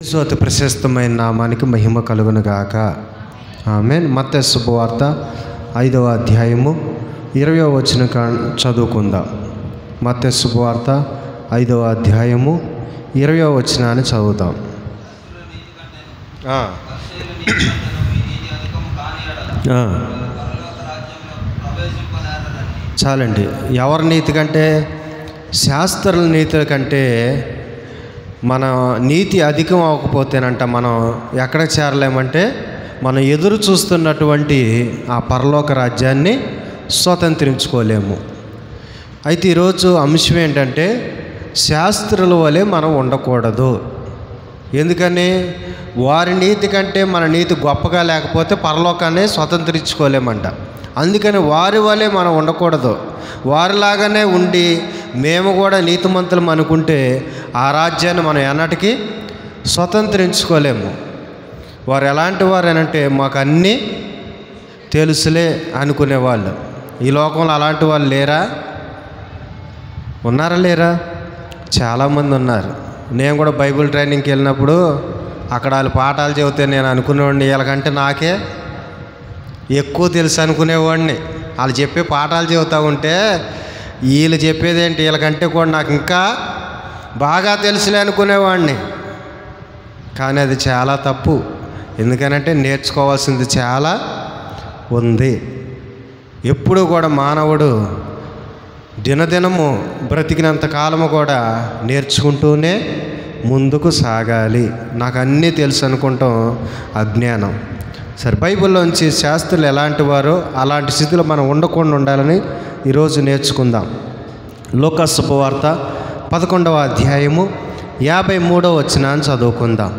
అతి ప్రశస్తమైన నామానికి మహిమ కలుగును గాక. ఆమేన్. మత్తయి శుభవార్త 5వ అధ్యాయము 20వ వచనం చదువుకుందాం. మత్తయి శుభవార్త 5వ అధ్యాయము 20వ వచనాన్ని చదువుతాం. చాలండి. ఎవరి నీతి కంటే, శాస్త్రుల నీతి కంటే మన నీతి అధికం అవ్వకపోతేనంట మనం ఎక్కడికి చేరలేమంటే మనం ఎదురు చూస్తున్నటువంటి ఆ పరలోక రాజ్యాన్ని స్వతంత్రించుకోలేము. అయితే ఈరోజు అంశం ఏంటంటే శాస్త్రుల వలె మనం ఉండకూడదు. ఎందుకని? వారి నీతి కంటే మన నీతి గొప్పగా లేకపోతే పరలోకాన్ని స్వతంత్రించుకోలేమంట. అందుకని వారి వలె మనం ఉండకూడదు. వారిలాగానే ఉండి మేము కూడా నీతిమంతులం అనుకుంటే ఆ రాజ్యాన్ని మనం ఎన్నటికీ స్వతంత్రించుకోలేము. వారు ఎలాంటి వారు అంటే మాకు అన్నీ తెలుసులే అనుకునేవాళ్ళు. ఈ లోకంలో అలాంటి వాళ్ళు లేరా? ఉన్నారా లేరా? చాలామంది ఉన్నారు. నేను కూడా బైబిల్ ట్రైనింగ్కి వెళ్ళినప్పుడు అక్కడ వాళ్ళు పాఠాలు చెబితే నేను అనుకునేవాడిని వీళ్ళకంటే నాకే ఎక్కువ తెలుసు అనుకునేవాడిని. వాళ్ళు చెప్పే పాఠాలు చెబుతూ ఉంటే వీళ్ళు చెప్పేది ఏంటి, వీళ్ళకంటే కూడా నాకు ఇంకా బాగా తెలుసులే అనుకునేవాడిని. కానీ అది చాలా తప్పు. ఎందుకనంటే నేర్చుకోవాల్సింది చాలా ఉంది. ఎప్పుడు కూడా మానవుడు దినదినము బ్రతికినంత కాలము కూడా నేర్చుకుంటూనే ముందుకు సాగాలి. నాకు అన్నీ తెలుసు అనుకుంటాం అజ్ఞానం. సరే, బైబిల్లోంచి శాస్త్రులు ఎలాంటి వారో అలాంటి స్థితిలో మనం ఉండకుండా ఉండాలని ఈరోజు నేర్చుకుందాం. లూకా శుభవార్త 11వ అధ్యాయము 53వ వచనాన్ని చదువుకుందాం.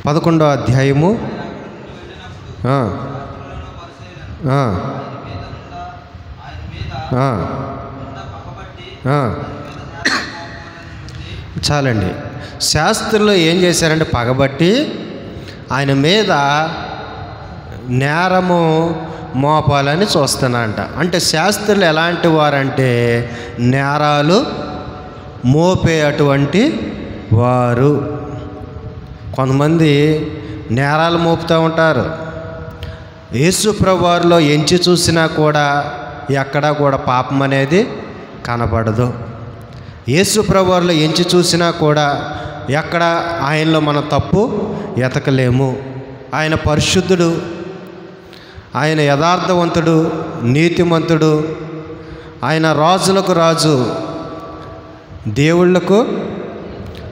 11వ అధ్యాయము చాలండి. శాస్త్రులు ఏం చేశారంటే పగబట్టి ఆయన మీద నేరము మోపాలని చూస్తున్నారంట. అంటే శాస్త్రులు ఎలాంటి వారంటే నేరాలు మోపే అటువంటి వారు. కొంతమంది నేరాలు మోపుతూ ఉంటారు. యేసు ప్రభువారిలో ఎంచి చూసినా కూడా ఎక్కడా కూడా పాపం అనేది కనపడదు. యేసు ప్రభువారిలో ఎంచి చూసినా కూడా ఎక్కడ ఆయనలో మన తప్పు ఎతకలేము. ఆయన పరిశుద్ధుడు, ఆయన యథార్థవంతుడు, నీతిమంతుడు, ఆయన రాజులకు రాజు, దేవుళ్లకు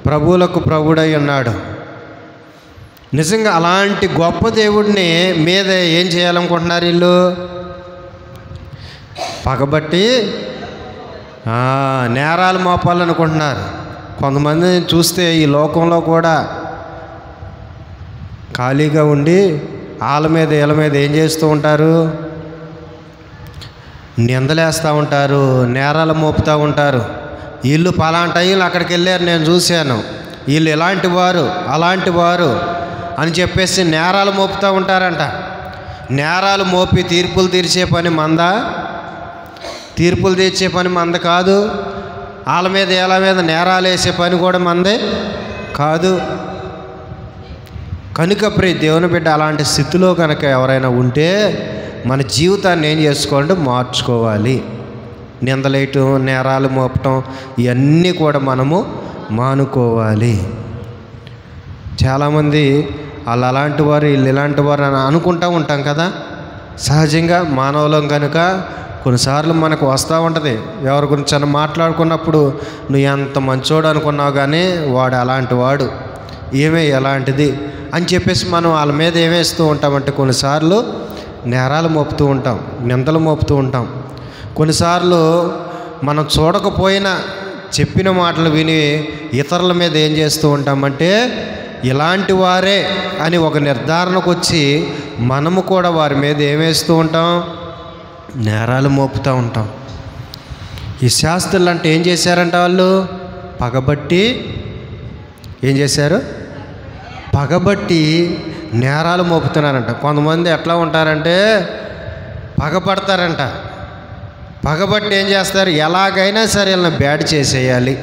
ప్రభువులకు ప్రభుడై ఉన్నాడు. నిజంగా అలాంటి గొప్ప దేవుడిని మీద ఏం చేయాలనుకుంటున్నారు వీళ్ళు? పగబట్టి నేరాలు మోపాలనుకుంటున్నారు. కొంతమందిని చూస్తే ఈ లోకంలో కూడా ఖాళీగా ఉండి వాళ్ళ మీద వీళ్ళ మీద ఏం చేస్తూ ఉంటారు? నిందలేస్తూ ఉంటారు, నేరాలు మోపుతూ ఉంటారు. వీళ్ళు పలాంటి వీళ్ళు అక్కడికి వెళ్ళారు, నేను చూశాను, వీళ్ళు ఇలాంటి వారు అలాంటి వారు అని చెప్పేసి నేరాలు మోపుతూ ఉంటారంట. నేరాలు మోపి తీర్పులు తీర్చే పని మందా? తీర్పులు తీర్చే పని మంద కాదు. వాళ్ళ మీద వీళ్ళ మీద నేరాలు వేసే పని కూడా మందే కాదు. కనుక ప్రియ దేవుని బిడ్డ, అలాంటి స్థితిలో కనుక ఎవరైనా ఉంటే మన జీవితాన్ని ఏం చేసుకోవాలంటే మార్చుకోవాలి. నిందలేయటం, నేరాలు మోపటం ఇవన్నీ కూడా మనము మానుకోవాలి. చాలామంది వాళ్ళు అలాంటి వారు వీళ్ళు ఇలాంటి వారు అని అనుకుంటూ ఉంటాం కదా. సహజంగా మానవులం కనుక కొన్నిసార్లు మనకు వస్తూ ఉంటుంది. ఎవరి గురించి అని మాట్లాడుకున్నప్పుడు నువ్వు ఎంత మంచోడు అనుకున్నావు కానీ వాడు అలాంటి వాడు, ఏమే ఎలాంటిది అని చెప్పేసి మనం వాళ్ళ మీద ఏమేస్తూ ఉంటామంటే కొన్నిసార్లు నేరాలు మోపుతూ ఉంటాం, నిందలు మోపుతూ ఉంటాం. కొన్నిసార్లు మనం చూడకపోయినా చెప్పిన మాటలు విని ఇతరుల మీద ఏం చేస్తూ ఉంటామంటే ఇలాంటి వారే అని ఒక నిర్ధారణకు వచ్చి మనము కూడా వారి మీద ఏమేస్తూ ఉంటాం? నేరాలు మోపుతూ ఉంటాం. ఈ శాస్త్రులు అంటే ఏం చేశారంట? వాళ్ళు పగబట్టి ఏం చేశారు? పగబట్టి నేరాలు మోపుతున్నారంట. కొంతమంది ఎట్లా ఉంటారంటే పగపడతారంట. పగబట్టి ఏం చేస్తారు, ఎలాగైనా సరే వీళ్ళని బ్యాడ్ చేసేయాలి,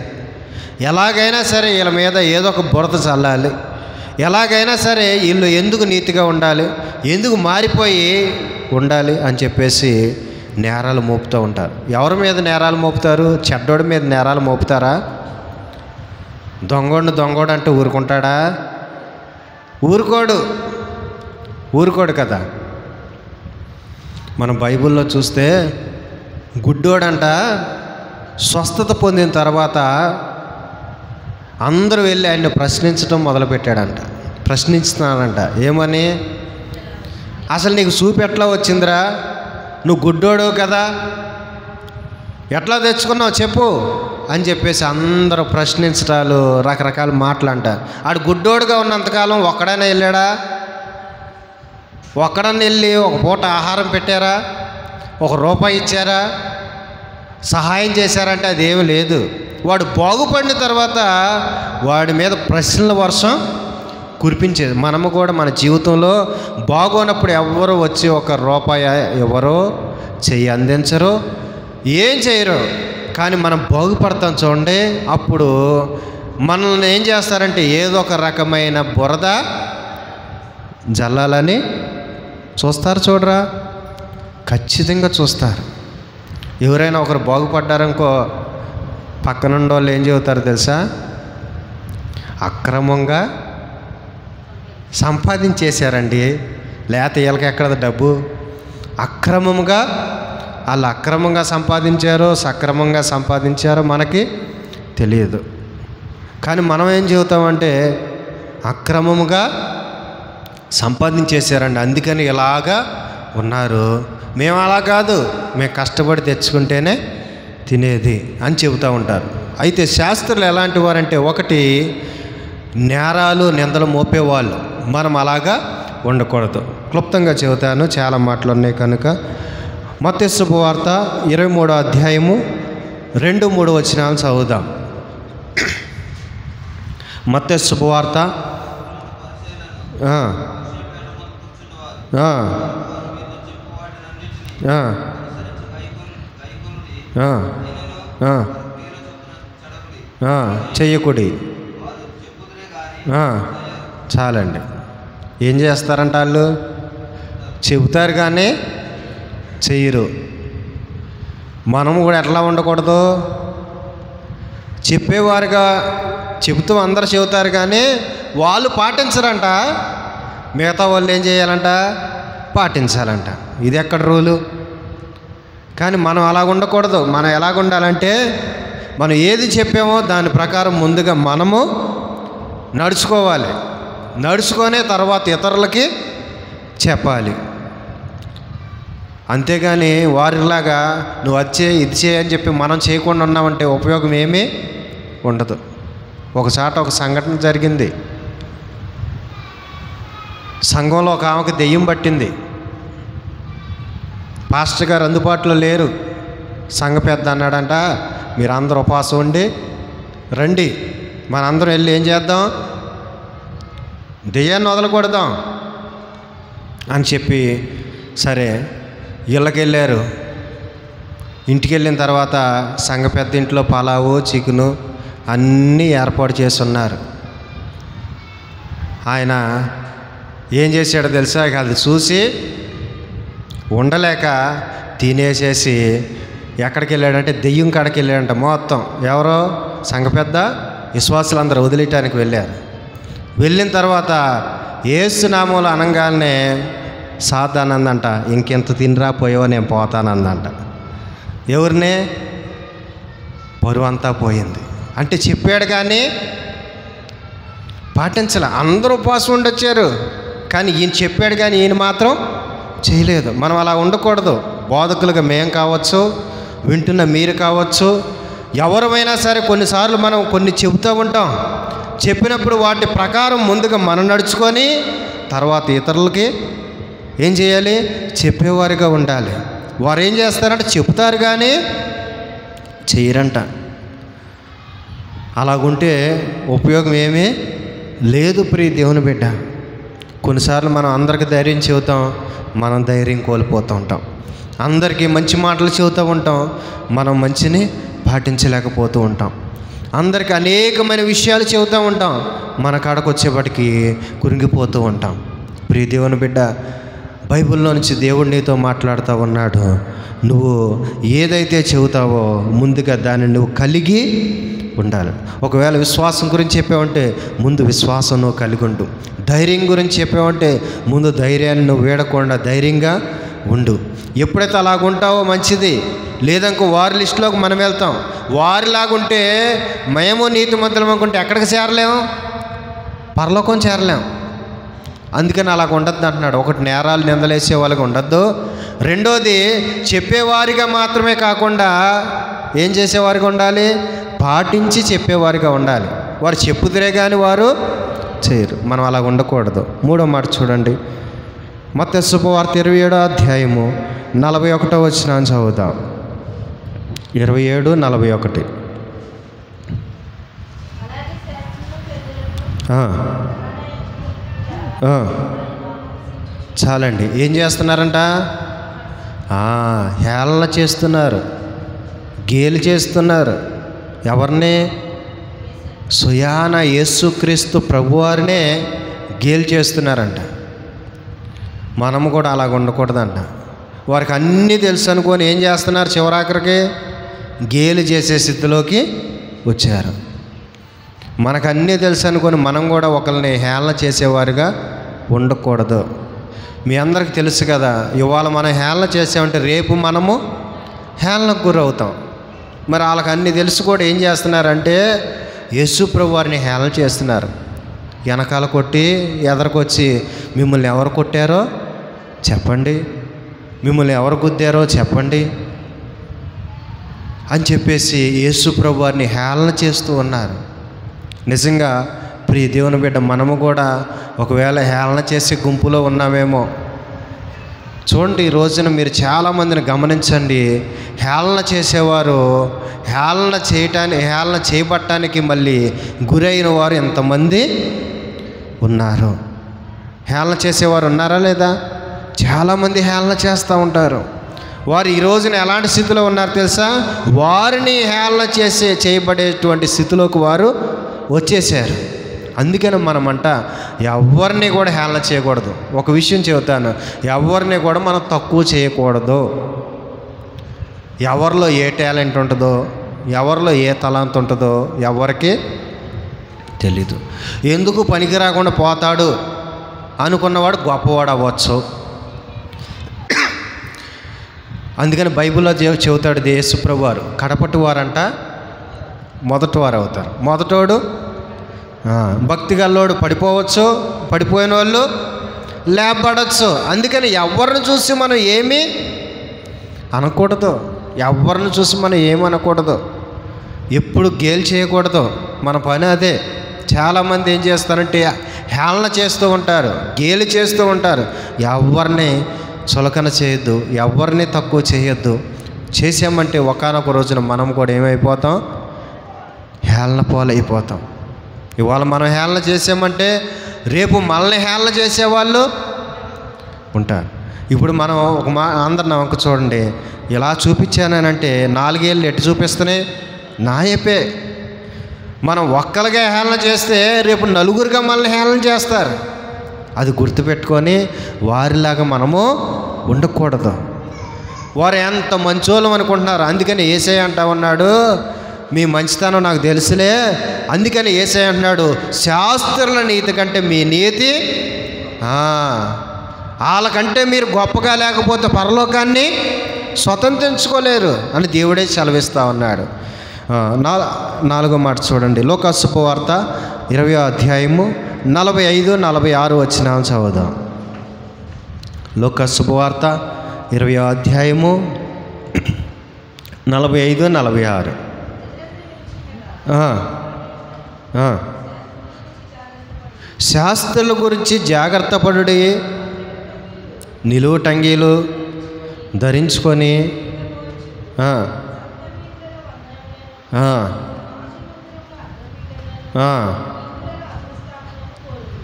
ఎలాగైనా సరే వీళ్ళ మీద ఏదో ఒక బురద చల్లాలి, ఎలాగైనా సరే వీళ్ళు ఎందుకు నీతిగా ఉండాలి, ఎందుకు మారిపోయి ఉండాలి అని చెప్పేసి నేరాలు మోపుతూ ఉంటారు. ఎవరి మీద నేరాలు మోపుతారు? చెడ్డోడి మీద నేరాలు మోపుతారా? దొంగోడు అంటే ఊరుకుంటాడా? ఊరుకోడు కదా. మన బైబిల్లో చూస్తే గుడ్డోడంట స్వస్థత పొందిన తర్వాత అందరూ వెళ్ళి ఆయన్ని ప్రశ్నించడం మొదలుపెట్టాడంట. ప్రశ్నిస్తున్నాడంట, ఏమని? అసలు నీకు చూపు ఎట్లా వచ్చిందిరా? నువ్వు గుడ్డోడు కదా, ఎట్లా తెచ్చుకున్నావు చెప్పు అని చెప్పేసి అందరూ ప్రశ్నించటాలు, రకరకాల మాటలు అంట. ఆడు గుడ్డోడుగా ఉన్నంతకాలం ఒక్కడైనా వెళ్ళాడా? ఒక్కడన్నా వెళ్ళి ఒక పూట ఆహారం పెట్టారా? ఒక రూపాయి ఇచ్చారా? సహాయం చేశారంటే అదేమీ లేదు. వాడు బాగుపడిన తర్వాత వాడి మీద ప్రశ్నల వర్షం కురిపించేది. మనము కూడా మన జీవితంలో బాగోనప్పుడు ఎవరు వచ్చి ఒక రూపాయి ఎవరో చెయ్యి అందించరు, ఏం చేయరు. కానీ మనం బాగుపడతాం చూడండి, అప్పుడు మనల్ని ఏం చేస్తారంటే ఏదో ఒక రకమైన బురద జల్లాలని చూస్తారు. చూడరా, ఖచ్చితంగా చూస్తారు. ఎవరైనా ఒకరు బాగుపడ్డారనుకో, పక్కనుండి వాళ్ళు ఏం చెబుతారు తెలుసా? అక్రమంగా సంపాదించేశారండి, లేకపోతే వీళ్ళకి ఎక్కడ డబ్బు? వాళ్ళు అక్రమంగా సంపాదించారో సక్రమంగా సంపాదించారో మనకి తెలియదు. కానీ మనం ఏం చెబుతామంటే అక్రమంగా సంపాదించేశారండి, అందుకని ఇలాగా ఉన్నారు. మేము అలా కాదు, మేము కష్టపడి తెచ్చుకుంటేనే తినేది అని చెబుతూ ఉంటారు. అయితే శాస్త్రులు ఎలాంటి వారంటే, ఒకటి నేరాలు నిందలు మోపేవాళ్ళు. మనం అలాగా ఉండకూడదు. క్లుప్తంగా చెబుతాను, చాలా మాటలు ఉన్నాయి కనుక. మత్తయి శుభవార్త 23వ అధ్యాయము 2-3 వచనాలు చదువుదాం. మత్తయి శుభవార్త చెయ్యకుడి. చాలండి. ఏం చేస్తారంట వాళ్ళు? చెబుతారు కానీ చెయ్యరు. మనము కూడా ఎట్లా ఉండకూడదు? చెప్పేవారుగా చెబుతూ అందరు చెబుతారు కానీ వాళ్ళు పాటించరంట. మిగతా వాళ్ళు ఏం చేయాలంట? పాటించాలంట. ఇది ఎక్కడ రూలు? కానీ మనం అలా ఉండకూడదు. మనం ఎలాగ ఉండాలంటే, మనం ఏది చెప్పామో దాని ప్రకారం ముందుగా మనము నడుచుకోవాలి. నడుచుకొనే తర్వాత ఇతరులకి చెప్పాలి. అంతేగాని వారిలాగా నువ్వు వచ్చే ఇది చేయని చెప్పి మనం చేయకుండా ఉన్నామంటే ఉపయోగం ఏమీ ఉండదు. ఒకసారి ఒక సంఘటన జరిగింది. సంఘంలో ఒక ఆమెకు దెయ్యం పట్టింది. పాస్టర్ గారు అందుబాటులో లేరు. సంఘ పెద్ద అన్నాడంట, మీరందరూ ఉపవాసం ఉండి రండి, మనందరం వెళ్ళి ఏం చేద్దాం? దెయ్యాన్ని వదలకూడదాం అని చెప్పి సరే ఇళ్ళకి వెళ్ళారు. ఇంటికి వెళ్ళిన తర్వాత సంఘ పెద్ద ఇంట్లో పలావు చికెను అన్నీ ఏర్పాటు చేసి ఉన్నారు. ఆయన ఏం చేశాడో తెలుసా? అది చూసి ఉండలేక తినేసేసి ఎక్కడికి వెళ్ళాడంటే దెయ్యం కాడికి వెళ్ళాడంట. మొత్తం ఎవరో సంఘ పెద్ద విశ్వాసులందరూ వదిలేయటానికి వెళ్ళారు. వెళ్ళిన తర్వాత యేసు నామములో అనగానే సాతానందంట, ఇంకెంత తినరా పోయావో నేను పోతానందంట. ఎవరినే? పరువు అంతా పోయింది. అంటే చెప్పాడు కానీ పాటించలే. అందరూ ఉపవాసం ఉండొచ్చారు కానీ ఈయన చెప్పాడు కానీ ఈయన మాత్రం చేయలేదు. మనం అలా ఉండకూడదు. బోధకులుగా మేము కావచ్చు, వింటున్న మీరు కావచ్చు, ఎవరమైనా సరే కొన్నిసార్లు మనం కొన్ని చెబుతూ ఉంటాం. చెప్పినప్పుడు వాటి ప్రకారం ముందుగా మనం నడుచుకొని తర్వాత ఇతరులకి ఏం చేయాలి? చెప్పేవారుగా ఉండాలి. వారు ఏం చేస్తారంటే చెప్తారు కానీ చేయరంట. అలాగుంటే ఉపయోగం ఏమీ లేదు. ప్రియ దేవుని బిడ్డ, కొన్నిసార్లు మనం అందరికి ధైర్యం చెబుతాం, మనం ధైర్యం కోల్పోతూ ఉంటాం. అందరికీ మంచి మాటలు చెబుతూ ఉంటాం, మనం మంచిని పాటించలేకపోతూ ఉంటాం. అందరికీ అనేకమైన విషయాలు చెబుతూ ఉంటాం, మన కాడకు వచ్చేపటికి కురింగిపోతూ ఉంటాం. ప్రియ దేవుని బిడ్డ, బైబిల్లో నుంచి దేవుడు నీతో మాట్లాడుతూ ఉన్నాడు. నువ్వు ఏదైతే చెబుతావో ముందుగా దాన్ని నువ్వు కలిగి ఉండాలి. ఒకవేళ విశ్వాసం గురించి చెప్పావంటే ముందు విశ్వాసం నువ్వు కలిగి ఉండు. ధైర్యం గురించి చెప్పావంటే ముందు ధైర్యాన్ని నువ్వు వీడకుండా ధైర్యంగా ఉండు. ఎప్పుడైతే అలాగుంటావో మంచిది. లేదనుకో వారి లిస్టులోకి మనం వెళ్తాం. వారిలాగుంటే మేము నీతిమంతులం అనుకుంటే ఎక్కడికి చేరలేము? పరలోకం చేరలేము. అందుకని అలాగ ఉండద్దు అంటున్నాడు. ఒకటి, నేరాలు నిందలేసే వాళ్ళకి ఉండద్దు. రెండోది, చెప్పేవారిగా మాత్రమే కాకుండా ఏం చేసేవారిగా ఉండాలి? పాటించి చెప్పేవారిగా ఉండాలి. వారు చెప్పుదురే కానీ వారు చేయరు. మనం అలాగ ఉండకూడదు. మూడో మాట చూడండి, మత్తయి శుభవార్త 27వ అధ్యాయము 41వ వచనం చదువుతాం. 27:41. చాలండి. ఏం చేస్తున్నారంట? హేళన చేస్తున్నారు, గేలి చేస్తున్నారు. ఎవరిని? సుయాన యేసుక్రీస్తు ప్రభువారినే గేలి చేస్తున్నారంట. మనము కూడా అలాగ ఉండకూడదంట. వారికి అన్నీ తెలుసు అనుకొని ఏం చేస్తున్నారు? చివరాఖరికి గేలి చేసే స్థితిలోకి వచ్చారు. మనకు అన్నీ తెలుసు అనుకొని మనం కూడా ఒకరిని హేళన చేసేవారుగా ఉండకూడదు. మీ అందరికి తెలుసు కదా, ఇవాళ మనం హేళన చేసామంటే రేపు మనము హేళనకు గురవుతాం. మరి వాళ్ళకి అన్నీ తెలుసు కూడా ఏం చేస్తున్నారంటే యేసు ప్రభు వారిని హేళన చేస్తున్నారు. వెనకాల కొట్టి ఎదరకొచ్చి మిమ్మల్ని ఎవరు కొట్టారో చెప్పండి, మిమ్మల్ని ఎవరు గుద్దారో చెప్పండి అని చెప్పేసి యేసు ప్రభు వారిని హేళన చేస్తూ ఉన్నారు. నిజంగా ప్రియ దేవుని బిడ్డ, మనము కూడా ఒకవేళ హేళన చేసే గుంపులో ఉన్నామేమో. చూడండి, ఈ రోజున మీరు చాలామందిని గమనించండి. హేళన చేసేవారు హేళన చేయబట్టడానికి మళ్ళీ గురైన వారు ఎంతమంది ఉన్నారు? హేళన చేసేవారు ఉన్నారా లేదా? చాలామంది హేళన చేస్తూ ఉంటారు. వారు ఈ రోజున ఎలాంటి స్థితిలో ఉన్నారు తెలుసా? వారిని హేళన చేయబడేటువంటి స్థితిలోకి వారు వచ్చేసారు. అందుకని మనమంట ఎవరిని కూడా హేళన చేయకూడదు. ఒక విషయం చెబుతాను, ఎవరిని కూడా మనం తక్కువ చేయకూడదు. ఎవరిలో ఏ టాలెంట్ ఉంటుందో, ఎవరిలో ఏ తలాంత్ ఉంటుందో ఎవరికి తెలీదు. ఎందుకు పనికి రాకుండా పోతాడు అనుకున్నవాడు గొప్పవాడు అవ్వచ్చు. అందుకని బైబిల్లో చెబుతాడు యేసు ప్రభు వారు, కడపటి వారంట మొదటి వారు అవుతారు. మొదటోడు భక్తి గల్లోడు పడిపోవచ్చు, పడిపోయిన వాళ్ళు లేపబడవచ్చు. అందుకని ఎవరిని చూసి మనం ఏమీ అనకూడదు. ఎవరిని చూసి మనం ఏమి అనకూడదు. ఎప్పుడు గేలి చేయకూడదు. మన పని అదే. చాలామంది ఏం చేస్తారంటే హేళన చేస్తూ ఉంటారు, గేలి చేస్తూ ఉంటారు. ఎవరిని చులకన చేయొద్దు, ఎవరిని తక్కువ చేయొద్దు. చేసామంటే ఒకానొక రోజున మనం కూడా ఏమైపోతాం? హేళన పాలైపోతాం. ఇవాళ మనం హేళన చేసామంటే రేపు మనల్ని హేళన చేసేవాళ్ళు ఉంటారు. ఇప్పుడు మనం అందరిని ఒక చూడండి, ఇలా చూపించానంటే 4 ఏళ్ళు ఎటు చూపిస్తున్నాయి? నాయపే. మనం ఒక్కరిగా హేళన చేస్తే రేపు నలుగురిగా మనల్ని హేళన చేస్తారు. అది గుర్తుపెట్టుకొని వారిలాగా మనము ఉండకూడదు. వారు ఎంత మంచోళ్ళం అనుకుంటున్నారు. అందుకని యేసయ్య అంటా ఉన్నాడు, మీ మంచితనం నాకు తెలుసులే. అందుకని యేసయ్య అంటున్నాడు, శాస్త్రుల నీతి కంటే మీ నీతి, వాళ్ళకంటే మీరు గొప్పగా లేకపోతే పరలోకాన్ని స్వతంత్రించుకోలేరు అని దేవుడే సెలవిస్తూ ఉన్నాడు. 4వ మాట చూడండి, లూకా శుభవార్త 20వ అధ్యాయము 45-46 వచనాలు చదువుదాం. లూకా శుభవార్త 20వ అధ్యాయము 45-46. శాస్త్రుల గురించి జాగ్రత్త పడుడి, నిలువు టంగీలు ధరించుకొని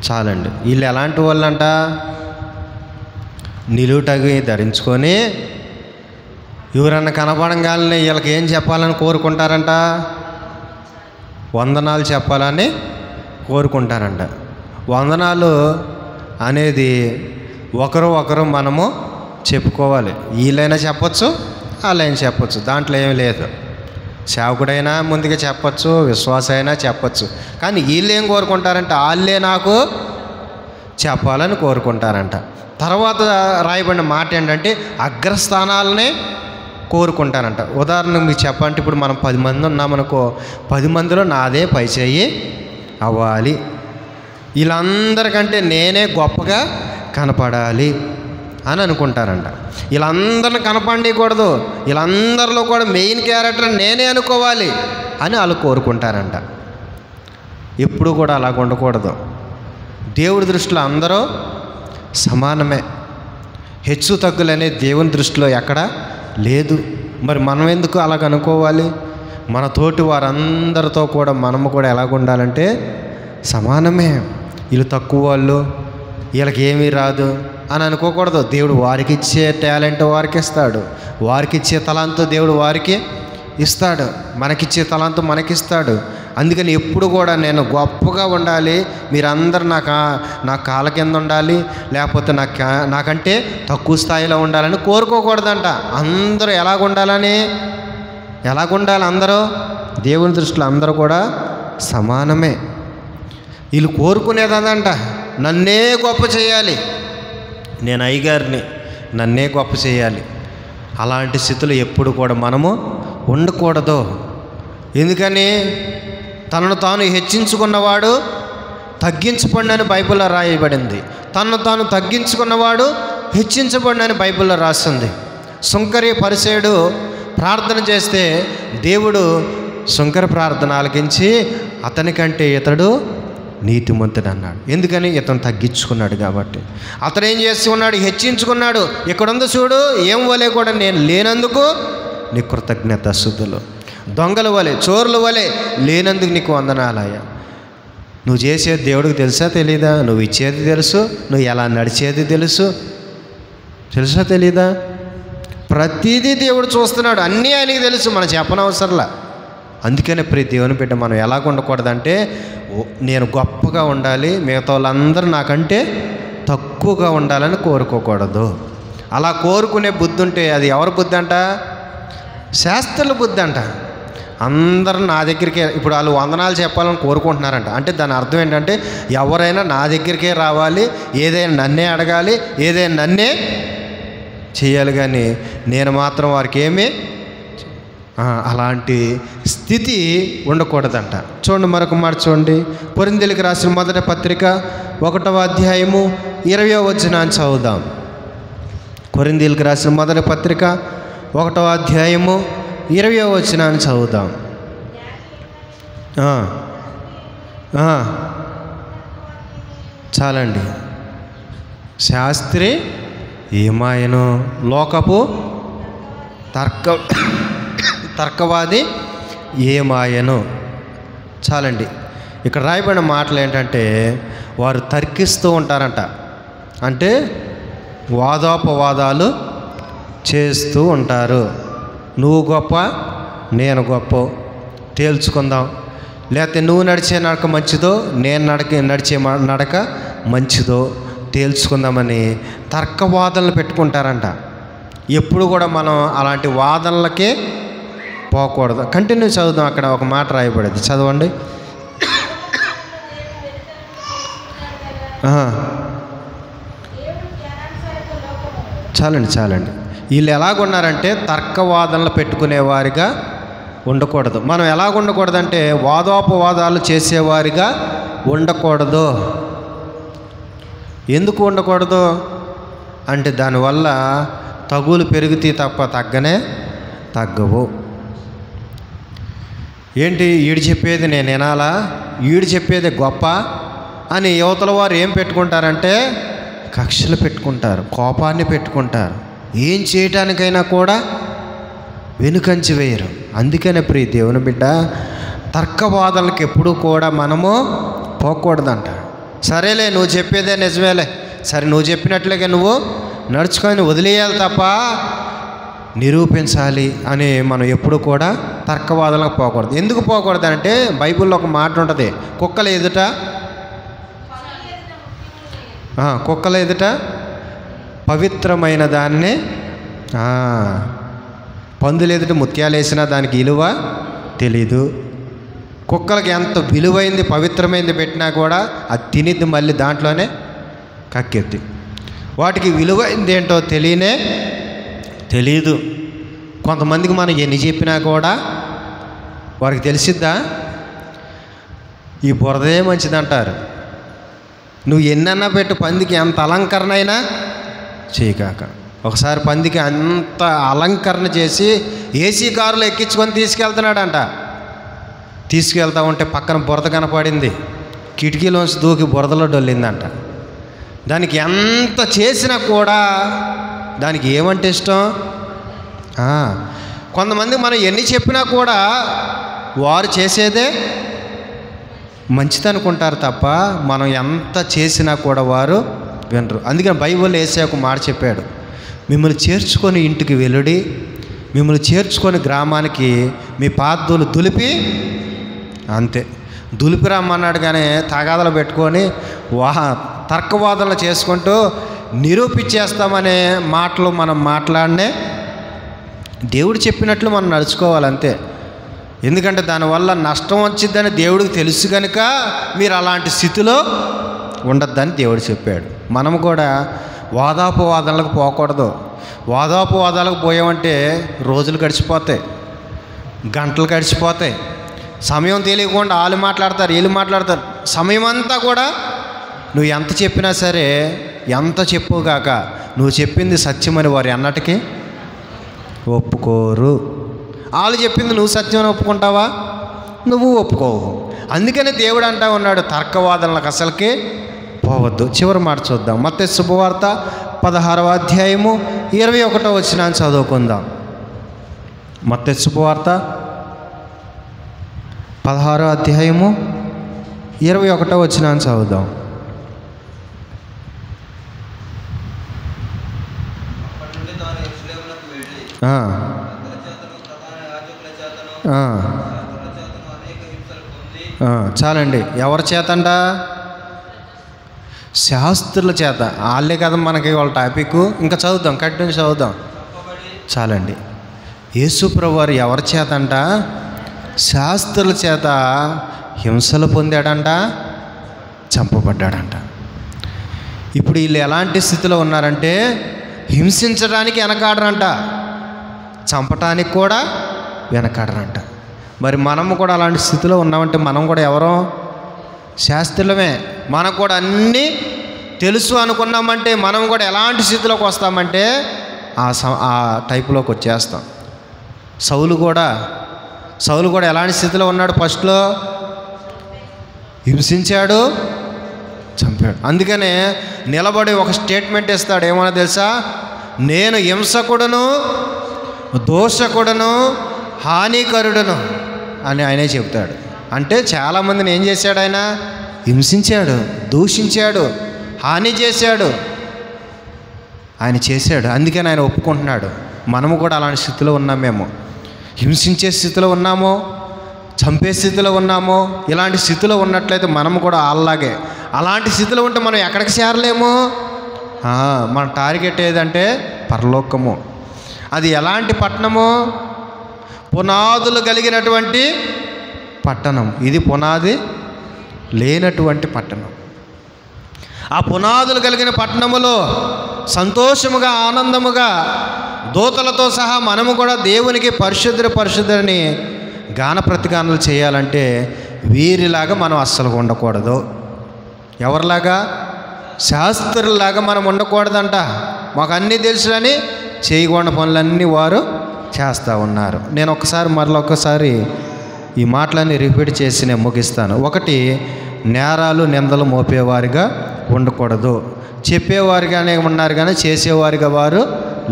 చాలండి. వీళ్ళు ఎలాంటి వాళ్ళంట? నిలువు టంగీ ధరించుకొని ఎవరన్నా కనపడంగానే వీళ్ళకి ఏం చెప్పాలని కోరుకుంటారంట? వందనాలు చెప్పాలని కోరుకుంటారంట. వందనాలు అనేది ఒకరు మనము చెప్పుకోవాలి. వీళ్ళైనా చెప్పచ్చు, వాళ్ళైనా చెప్పచ్చు, దాంట్లో ఏమీ లేదు. సేవకుడైనా ముందుగా చెప్పచ్చు, విశ్వాస అయినా చెప్పచ్చు. కానీ వీళ్ళు ఏం కోరుకుంటారంటే వాళ్ళే నాకు చెప్పాలని కోరుకుంటారంట. తర్వాత రాయబడిన మాట ఏంటంటే అగ్రస్థానాలనే కోరుకుంటారంట. ఉదాహరణకు మీకు చెప్పాలంటే ఇప్పుడు మనం 10 మంది ఉన్నామనుకో, 10 మందిలో నాదే పై చేయి అవ్వాలి, వీళ్ళందరికంటే నేనే గొప్పగా కనపడాలి అని అనుకుంటారంట. వీళ్ళందరిని కనపడకూడదు, వీళ్ళందరిలో కూడా మెయిన్ క్యారెక్టర్ నేనే అనుకోవాలి అని వాళ్ళు కోరుకుంటారంట. ఎప్పుడు కూడా అలాగ ఉండకూడదు. దేవుడి దృష్టిలో అందరూ సమానమే. హెచ్చు తగ్గులనే దేవుని దృష్టిలో ఎక్కడ లేదు. మరి మనం ఎందుకు అలాగ అనుకోవాలి? మన తోటి వారందరితో కూడా మనము కూడా ఎలాగ ఉండాలంటే సమానమే. వీళ్ళు తక్కువ వాళ్ళు, వీళ్ళకి ఏమీ రాదు అని అనుకోకూడదు. దేవుడు వారికి ఇచ్చే టాలెంట్ వారికి ఇస్తాడు, వారికి ఇచ్చే తలాంతు దేవుడు వారికి ఇస్తాడు, మనకిచ్చే తలాంతు మనకిస్తాడు. అందుకని ఎప్పుడు కూడా నేను గొప్పగా ఉండాలి, మీరందరూ నా కాళ్ళ కింద ఉండాలి, లేకపోతే నాకంటే తక్కువ స్థాయిలో ఉండాలని కోరుకోకూడదంట. అందరూ ఎలాగుండాలి? అందరూ దేవుని దృష్టిలో అందరూ కూడా సమానమే. వీళ్ళు కోరుకునేదంట నన్నే గొప్ప చేయాలి, నేను అయ్యగారిని, నన్నే గొప్ప చేయాలి. అలాంటి స్థితిలో ఎప్పుడు కూడా మనము ఉండకూడదు. ఎందుకని? తనను తాను హెచ్చించుకున్నవాడు తగ్గించబడినని బైబిల్లో రాయబడింది. తనను తాను తగ్గించుకున్నవాడు హెచ్చించబడినని బైబిల్లో రాస్తుంది. సుంకరి పరిసేయుడు ప్రార్థన చేస్తే దేవుడు సుంకరి ప్రార్థన ఆలకించి అతనికంటే ఇతడు నీతిమంతుడు అన్నాడు. ఎందుకని? ఇతను తగ్గించుకున్నాడు కాబట్టి. అతను ఏం చేస్తున్నాడు? హెచ్చించుకున్నాడు. ఇక్కడుంది చూడు, ఏం వలే కూడా నేను లేనందుకు నీ కృతజ్ఞత స్తుతులు. దొంగల వలె, చోరుల వలె లేనందుకు నీకు వందనాలయ్యా. నువ్వు చేసేది దేవుడికి తెలుసా తెలీదా? నువ్వు ఇచ్చేది తెలుసు, నువ్వు ఎలా నడిచేది తెలుసా తెలీదా? ప్రతిదీ దేవుడు చూస్తున్నాడు, అన్నీ ఆయనకి తెలుసు, మనం చెప్పనవసరంలా. అందుకనే ప్రతి దేవుని బిడ్డ మనం ఎలాగ ఉండకూడదంటే నేను గొప్పగా ఉండాలి, మిగతా వాళ్ళందరూ నాకంటే తక్కువగా ఉండాలని కోరుకోకూడదు. అలా కోరుకునే బుద్ధి ఉంటే అది ఎవరి బుద్ధి అంట? శాస్త్రుల బుద్ధి అంట. అందరూ నా దగ్గరికే, ఇప్పుడు వాళ్ళు వందనాలు చెప్పాలని కోరుకుంటున్నారంట. అంటే దాని అర్థం ఏంటంటే ఎవరైనా నా దగ్గరికే రావాలి, ఏదైనా నన్నే అడగాలి, ఏదైనా నన్నే చేయాలి, కానీ నేను మాత్రం వారికి ఏమీ అలాంటి స్థితి ఉండకూడదంట. చూడండి, మరొక మాట చూడండి. కొరింథీయులకు రాసిన మొదటి పత్రిక 1వ అధ్యాయము 20వ వచనాన్ని చదువుదాం. కొరింథీయులకు రాసిన మొదటి పత్రిక 1వ అధ్యాయము 20వ వచనాన్ని చదువుదాం. చాలండి. శాస్త్రి ఏమాయను, లోకపు తర్కవాది ఏమాయను. చాలండి. ఇక్కడ రాయబడిన మాటలు ఏంటంటే వారు తర్కిస్తూ ఉంటారంట. అంటే వాదోపవాదాలు చేస్తూ ఉంటారు. నువ్వు గొప్ప, నేను గొప్ప, తేల్చుకుందాం. లేకపోతే నువ్వు నడిచే నడక మంచిదో, నేను నడిచే నడక మంచిదో తేల్చుకుందామని తర్కవాదనలు పెట్టుకుంటారంట. ఎప్పుడు కూడా మనం అలాంటి వాదనలకే పోకూడదు. కంటిన్యూ చదువుదాం. అక్కడ ఒక మాట రాయబడేది, చదవండి. చాలండి. వీళ్ళు ఎలాగున్నారంటే తర్కవాదనలు పెట్టుకునేవారిగా ఉండకూడదు. మనం ఎలాగ ఉండకూడదంటే వాదోపవాదాలు చేసేవారిగా ఉండకూడదు. ఎందుకు ఉండకూడదు అంటే దానివల్ల తగులు పెరుగుతాయి తప్ప తగ్గవు. ఏంటి ఈడు చెప్పేది నేను వినాలా, ఈడు చెప్పేది గొప్ప అని యువతల వారు ఏం పెట్టుకుంటారంటే కక్షలు పెట్టుకుంటారు, కోపాన్ని పెట్టుకుంటారు. ఏం చేయటానికైనా కూడా వెనుకంచి వేయరు. అందుకనే ప్రియ దేవుని బిడ్డ, తర్కవాదనలకు ఎప్పుడూ కూడా మనము పోకూడదంట. సరేలే, నువ్వు చెప్పేదే నిజమేలే, సరే నువ్వు చెప్పినట్లుగా నువ్వు నడుచుకొని వదిలేయాలి తప్ప నిరూపించాలి అని మనం ఎప్పుడు కూడా తర్కవాదనలకు పోకూడదు. ఎందుకు పోకూడదు అంటే బైబిల్లో ఒక మాట ఉంటుంది, కుక్కల ఎదుట పవిత్రమైన దాన్ని, పందులు ఎదుట ముత్యాలు వేసినా దానికి విలువ తెలీదు. కుక్కలకి ఎంత విలువైంది పవిత్రమైంది పెట్టినా కూడా అది తినిద్ది మళ్ళీ దాంట్లోనే కక్కెత్తి. వాటికి విలువైంది ఏంటో తెలీదు. కొంతమందికి మనం ఎన్ని చెప్పినా కూడా వారికి తెలిసిద్దా? ఈ బురదే మంచిదంటారు. నువ్వు ఎన్నన్నా పెట్టు, పందికి ఎంత అలంకరణ అయినా చేయకాక. ఒకసారి పందికి అంత అలంకరణ చేసి ఏసీ కారులో ఎక్కించుకొని తీసుకెళ్తున్నాడంట. తీసుకెళ్తా ఉంటే పక్కన బురద కనపడింది, కిటికీలోంచి దూకి బురదలో డొల్లిందంట. దానికి ఎంత చేసినా కూడా దానికి ఏమంటే ఇష్టం? కొంతమంది మనం ఎన్ని చెప్పినా కూడా వారు చేసేదే మంచిదనుకుంటారు తప్ప మనం ఎంత చేసినా కూడా వారు వినరు. అందుకని బైబిల్లో యేసయ్య ఒక మాట చెప్పాడు, మిమ్మల్ని చేర్చుకొని ఇంటికి వెలుడి, మిమ్మల్ని చేర్చుకొని గ్రామానికి మీ పాదులు దులిపి, అంతే దులిపి రమ్మన్నాడు. కానీ తగాదలు పెట్టుకొని తర్కవాదనలు చేసుకుంటూ నిరూపించేస్తామనే మాటలు మనం మాట్లాడనే దేవుడు చెప్పినట్లు మనం నడుచుకోవాలంతే. ఎందుకంటే దానివల్ల నష్టం వచ్చిందని దేవుడికి తెలుసు కనుక మీరు అలాంటి స్థితిలో ఉండద్దని దేవుడు చెప్పాడు. మనం కూడా వాదాపవాదాలకు పోకూడదు. వాదాపవాదాలకు పోయామంటే రోజులు గడిచిపోతాయి, గంటలు గడిచిపోతాయి. సమయం తెలియకుండా వాళ్ళు మాట్లాడతారు, వీళ్ళు మాట్లాడతారు. సమయం అంతా కూడా నువ్వు ఎంత చెప్పినా సరే, ఎంత చెప్పుగాక నువ్వు చెప్పింది సత్యమని వారు అన్నటికీ ఒప్పుకోరు. వాళ్ళు చెప్పింది నువ్వు సత్యమని ఒప్పుకుంటావా? నువ్వు ఒప్పుకోవు. అందుకని దేవుడు అంటా ఉన్నాడు, తర్కవాదనలకు అసలుకి పోవద్దు. చివరి మాట చూద్దాం. మత్తయి శుభవార్త 16వ అధ్యాయము 21వ వచనాన్ని చదువుకుందాం. మత్తయి శుభవార్త 16వ అధ్యాయము 21వ వచనాన్ని చదువుదాం. చాలండి. ఎవరి చేతంట? శాస్త్రుల చేత. వాళ్ళే కదా మనకి వాళ్ళ టాపిక్. ఇంకా చదువుదాం, కంటిన్యూ చదువుదాం. చాలండి. యేసు ప్రభువు వారు ఎవరి చేతంట? శాస్త్రుల చేత హింసలు పొందాడంట, చంపబడ్డాడంట. ఇప్పుడు వీళ్ళు ఎలాంటి స్థితిలో ఉన్నారంటే హింసించడానికి వెనకాడరంట, చంపటానికి కూడా వెనకాడరంట. మరి మనము కూడా అలాంటి స్థితిలో ఉన్నామంటే మనం కూడా ఎవరో శాస్త్రులమే. మనకు కూడా అన్నీ తెలుసు అనుకున్నామంటే మనం కూడా ఎలాంటి స్థితిలోకి వస్తామంటే ఆ టైపులోకి వచ్చేస్తాం. సౌలు కూడా ఎలాంటి స్థితిలో ఉన్నాడు? ఫస్ట్లో హింసించాడు, చంపాడు. అందుకనే నిలబడి ఒక స్టేట్మెంట్ ఇస్తాడు. ఏమన్నా తెలుసా? నేను హింసకుడును, దోషకుడును, హానికరుడును అని ఆయనే చెప్తాడు. అంటే చాలామందిని ఏం చేశాడు? ఆయన హింసించాడు, దూషించాడు, హాని చేశాడు, ఆయన చేశాడు. అందుకని ఆయన ఒప్పుకుంటున్నాడు. మనము కూడా అలాంటి స్థితిలో ఉన్నామేమో, హింసించే స్థితిలో ఉన్నామో, చంపే స్థితిలో ఉన్నామో. ఇలాంటి స్థితిలో ఉన్నట్లయితే మనము కూడా అలాగే. అలాంటి స్థితిలో ఉంటే మనం ఎక్కడికి చేరలేము. మన టార్గెట్ ఏదంటే పరలోకము. అది ఎలాంటి పట్టణము? పునాదులు కలిగినటువంటి పట్టణం. ఇది పునాది లేనటువంటి పట్టణం. ఆ పునాదులు కలిగిన పట్టణములో సంతోషముగా, ఆనందముగా దూతలతో సహా మనము కూడా దేవునికి పరిశుద్ధుని గాన ప్రతిగానాలు చేయాలంటే వీరిలాగా మనం అస్సలు ఉండకూడదు. ఎవరిలాగా? శాస్త్రులాగా మనం ఉండకూడదంట. మాకు అన్నీ తెలుసులని చేయకూడని పనులన్నీ వారు చేస్తూ ఉన్నారు. నేను మరొకసారి ఈ మాటలన్నీ రిపీట్ చేసి నేను ముగిస్తాను. ఒకటి, నేరాలు నిందలు మోపేవారిగా ఉండకూడదు. చెప్పేవారిగానే ఉన్నారు కానీ చేసేవారిగా వారు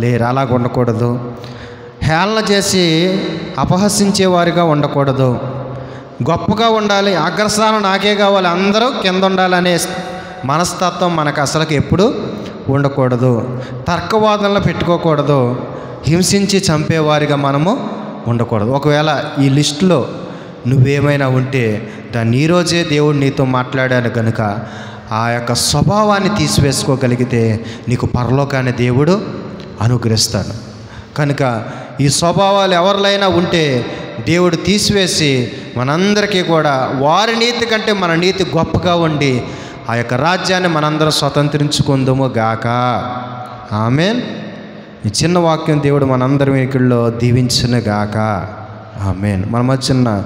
లేరు. అలాగ ఉండకూడదు. హేళన చేసి అపహసించేవారిగా ఉండకూడదు. గొప్పగా ఉండాలి, అగ్రస్థానం నాకే కావాలి, అందరూ కింద ఉండాలనే మనస్తత్వం మనకు అసలుకి ఎప్పుడు ఉండకూడదు. తర్కవాదనలు పెట్టుకోకూడదు. హింసించి చంపేవారిగా మనము ఉండకూడదు. ఒకవేళ ఈ లిస్టులో నువ్వేమైనా ఉంటే దాన్ని ఈరోజే దేవుడు నీతో మాట్లాడాను కనుక ఆ యొక్క స్వభావాన్ని తీసివేసుకోగలిగితే నీకు పరలోకాన్ని దేవుడు అనుగ్రహిస్తాడు. కనుక ఈ స్వభావాలు ఎవరిలైనా ఉంటే దేవుడు తీసివేసి మనందరికీ కూడా వారి నీతి కంటే మన నీతి గొప్పగా ఉండి ఆ యొక్క రాజ్యాన్ని మనందరం స్వతంత్రించుకుందాము గాక. ఆమేన్. ఈ చిన్న వాక్యం దేవుడు మనందరి వెనుకల్లో దీవించును గాక. ఆమేన్. మన మధ్యన